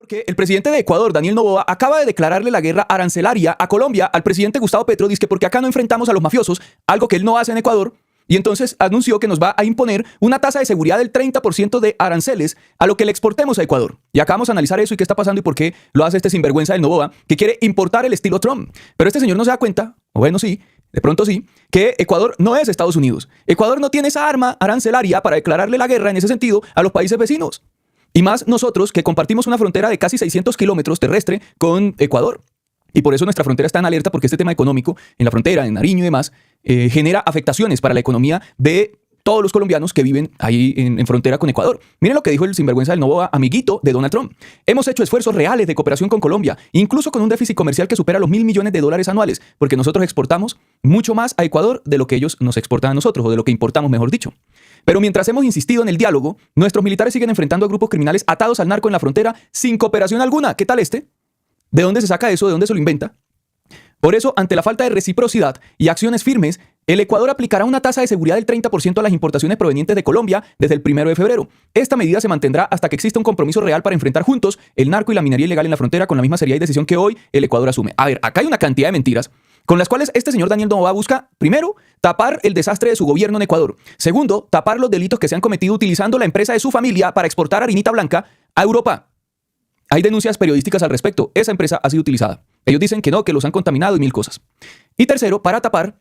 Porque el presidente de Ecuador, Daniel Noboa, acaba de declararle la guerra arancelaria a Colombia al presidente Gustavo Petro, dice que porque acá no enfrentamos a los mafiosos, algo que él no hace en Ecuador, y entonces anunció que nos va a imponer una tasa de seguridad del 30% de aranceles a lo que le exportemos a Ecuador. Y acá vamos a analizar eso y qué está pasando y por qué lo hace este sinvergüenza del Noboa, que quiere importar el estilo Trump. Pero este señor no se da cuenta, o bueno, sí, de pronto sí, que Ecuador no es Estados Unidos. Ecuador no tiene esa arma arancelaria para declararle la guerra en ese sentido a los países vecinos. Y más nosotros que compartimos una frontera de casi 600 kilómetros terrestre con Ecuador. Y por eso nuestra frontera está en alerta, porque este tema económico en la frontera, en Nariño y demás, genera afectaciones para la economía de todos los colombianos que viven ahí en frontera con Ecuador. Miren lo que dijo el sinvergüenza del Noboa, amiguito de Donald Trump. Hemos hecho esfuerzos reales de cooperación con Colombia, incluso con un déficit comercial que supera los 1.000 millones de dólares anuales, porque nosotros exportamos mucho más a Ecuador de lo que ellos nos exportan a nosotros, o de lo que importamos, mejor dicho. Pero mientras hemos insistido en el diálogo, nuestros militares siguen enfrentando a grupos criminales atados al narco en la frontera sin cooperación alguna. ¿Qué tal este? ¿De dónde se saca eso? ¿De dónde se lo inventa? Por eso, ante la falta de reciprocidad y acciones firmes, el Ecuador aplicará una tasa de seguridad del 30% a las importaciones provenientes de Colombia desde el 1 de febrero. Esta medida se mantendrá hasta que exista un compromiso real para enfrentar juntos el narco y la minería ilegal en la frontera con la misma seriedad y decisión que hoy el Ecuador asume. A ver, acá hay una cantidad de mentiras con las cuales este señor Daniel Noboa busca, primero, tapar el desastre de su gobierno en Ecuador. Segundo, tapar los delitos que se han cometido utilizando la empresa de su familia para exportar harinita blanca a Europa. Hay denuncias periodísticas al respecto. Esa empresa ha sido utilizada. Ellos dicen que no, que los han contaminado y mil cosas. Y tercero, para tapar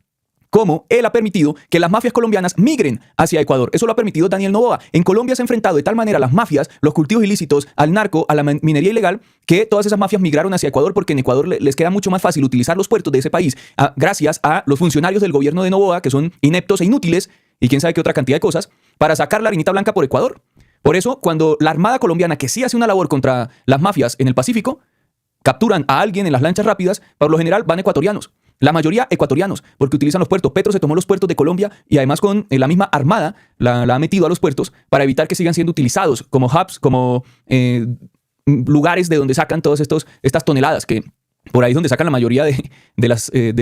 cómo él ha permitido que las mafias colombianas migren hacia Ecuador. Eso lo ha permitido Daniel Noboa. En Colombia se ha enfrentado de tal manera a las mafias, los cultivos ilícitos, al narco, a la minería ilegal, que todas esas mafias migraron hacia Ecuador porque en Ecuador les queda mucho más fácil utilizar los puertos de ese país gracias a los funcionarios del gobierno de Noboa, que son ineptos e inútiles, y quién sabe qué otra cantidad de cosas, para sacar la harinita blanca por Ecuador. Por eso, cuando la Armada colombiana, que sí hace una labor contra las mafias en el Pacífico, capturan a alguien en las lanchas rápidas, por lo general van ecuatorianos. La mayoría ecuatorianos, porque utilizan los puertos. Petro se tomó los puertos de Colombia y además con la misma Armada la ha metido a los puertos para evitar que sigan siendo utilizados como hubs, como lugares de donde sacan todas estas toneladas que... Por ahí es donde sacan la mayoría de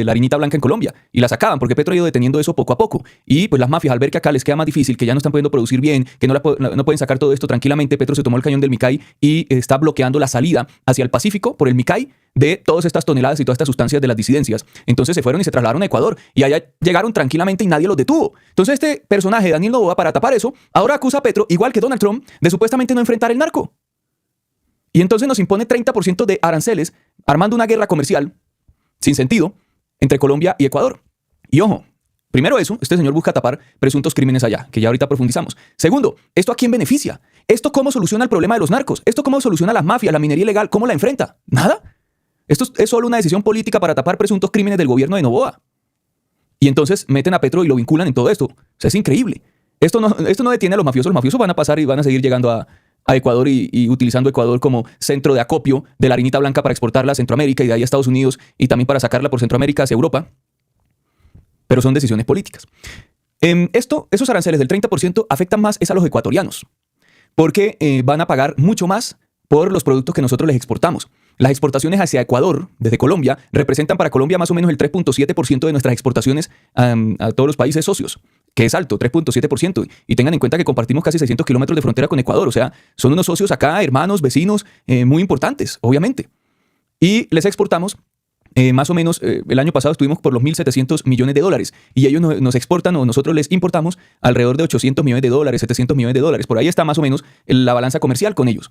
la harinita blanca en Colombia. Y la sacaban porque Petro ha ido deteniendo eso poco a poco. Y pues las mafias, al ver que acá les queda más difícil, que ya no están pudiendo producir bien, que no pueden sacar todo esto tranquilamente, Petro se tomó el cañón del Micay y está bloqueando la salida hacia el Pacífico por el Micay de todas estas toneladas y todas estas sustancias de las disidencias. Entonces se fueron y se trasladaron a Ecuador. Y allá llegaron tranquilamente y nadie los detuvo. Entonces este personaje, Daniel Noboa, para tapar eso, ahora acusa a Petro, igual que Donald Trump, de supuestamente no enfrentar el narco. Y entonces nos impone 30% de aranceles, armando una guerra comercial sin sentido entre Colombia y Ecuador. Y ojo, primero eso, este señor busca tapar presuntos crímenes allá, que ya ahorita profundizamos. Segundo, ¿esto a quién beneficia? ¿Esto cómo soluciona el problema de los narcos? ¿Esto cómo soluciona las mafias, la minería ilegal? ¿Cómo la enfrenta? ¿Nada? Esto es solo una decisión política para tapar presuntos crímenes del gobierno de Noboa. Y entonces meten a Petro y lo vinculan en todo esto. O sea, es increíble. Esto no detiene a los mafiosos. Los mafiosos van a pasar y van a seguir llegando a Ecuador y utilizando Ecuador como centro de acopio de la harinita blanca para exportarla a Centroamérica y de ahí a Estados Unidos y también para sacarla por Centroamérica hacia Europa. Pero son decisiones políticas. Esos aranceles del 30% afectan más a los ecuatorianos porque van a pagar mucho más por los productos que nosotros les exportamos. Las exportaciones hacia Ecuador, desde Colombia, representan para Colombia más o menos el 3.7% de nuestras exportaciones a todos los países socios, que es alto, 3.7%. Y tengan en cuenta que compartimos casi 600 kilómetros de frontera con Ecuador. O sea, son unos socios acá, hermanos, vecinos, muy importantes, obviamente. Y les exportamos más o menos, el año pasado estuvimos por los 1.700 millones de dólares. Y ellos nos exportan o nosotros les importamos alrededor de 800 millones de dólares, 700 millones de dólares. Por ahí está más o menos la balanza comercial con ellos.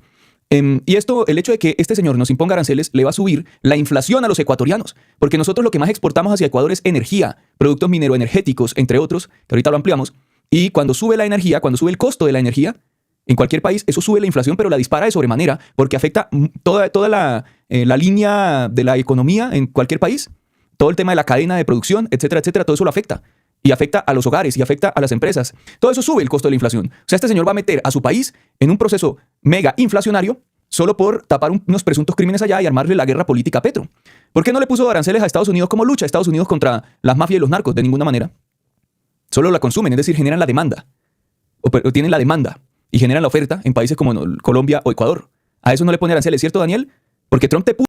Y esto, el hecho de que este señor nos imponga aranceles le va a subir la inflación a los ecuatorianos, porque nosotros lo que más exportamos hacia Ecuador es energía, productos mineroenergéticos, entre otros, que ahorita lo ampliamos, y cuando sube la energía, cuando sube el costo de la energía, en cualquier país, eso sube la inflación, pero la dispara de sobremanera, porque afecta toda la línea de la economía en cualquier país, todo el tema de la cadena de producción, etcétera, etcétera, todo eso lo afecta. Y afecta a los hogares y afecta a las empresas. Todo eso sube el costo de la inflación. O sea, este señor va a meter a su país en un proceso mega inflacionario solo por tapar unos presuntos crímenes allá y armarle la guerra política a Petro. ¿Por qué no le puso aranceles a Estados Unidos? ¿Cómo lucha Estados Unidos contra las mafias y los narcos? De ninguna manera. Solo la consumen, es decir, generan la demanda. O tienen la demanda y generan la oferta en países como Colombia o Ecuador. A eso no le pone aranceles, ¿cierto, Daniel? Porque Trump te puso